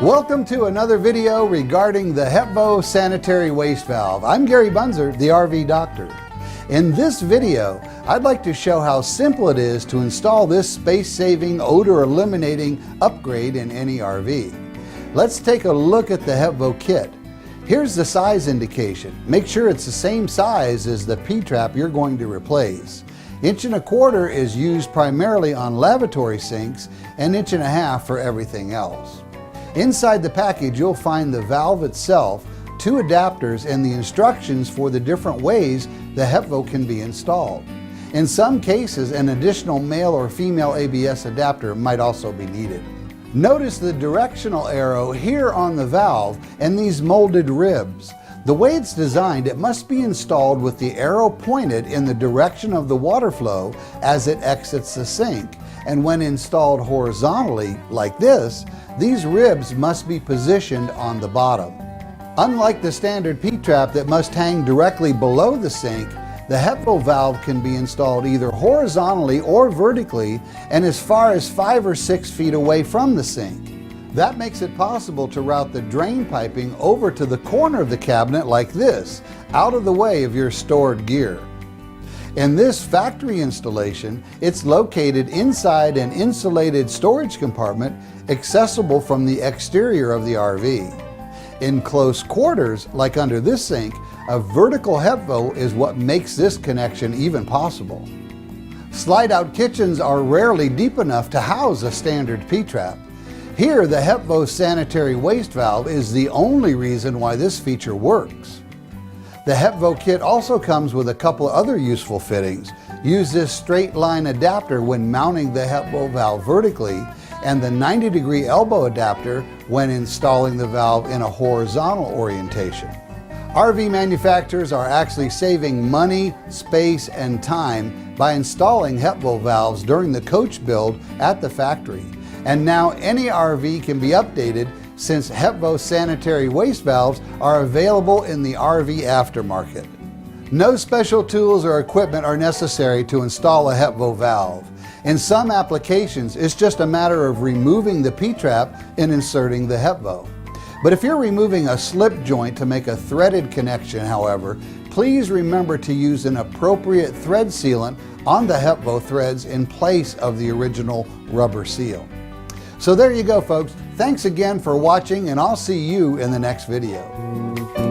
Welcome to another video regarding the HepvO Sanitary Waste Valve. I'm Gary Bunzer, the RV Doctor. In this video, I'd like to show how simple it is to install this space-saving, odor-eliminating upgrade in any RV. Let's take a look at the HepvO kit. Here's the size indication. Make sure it's the same size as the P-trap you're going to replace. 1¼ inch is used primarily on lavatory sinks and 1½ inch for everything else. Inside the package, you'll find the valve itself, 2 adapters, and the instructions for the different ways the HepvO can be installed. In some cases, an additional male or female ABS adapter might also be needed. Notice the directional arrow here on the valve and these molded ribs. The way it's designed, it must be installed with the arrow pointed in the direction of the water flow as it exits the sink. And when installed horizontally, like this, these ribs must be positioned on the bottom. Unlike the standard P-trap that must hang directly below the sink, the HepvO valve can be installed either horizontally or vertically and as far as 5 or 6 feet away from the sink. That makes it possible to route the drain piping over to the corner of the cabinet like this, out of the way of your stored gear. In this factory installation, it's located inside an insulated storage compartment accessible from the exterior of the RV. In close quarters, like under this sink, a vertical HepvO is what makes this connection even possible. Slide-out kitchens are rarely deep enough to house a standard P-trap. Here, the HepvO Sanitary Waste Valve is the only reason why this feature works. The HepvO kit also comes with a couple other useful fittings. Use this straight line adapter when mounting the HepvO valve vertically, and the 90-degree elbow adapter when installing the valve in a horizontal orientation. RV manufacturers are actually saving money, space, and time by installing HepvO valves during the coach build at the factory. And now any RV can be updated since HepvO sanitary waste valves are available in the RV aftermarket. No special tools or equipment are necessary to install a HepvO valve. In some applications, it's just a matter of removing the P-trap and inserting the HepvO. But if you're removing a slip joint to make a threaded connection, however, please remember to use an appropriate thread sealant on the HepvO threads in place of the original rubber seal. So there you go, folks. Thanks again for watching, and I'll see you in the next video.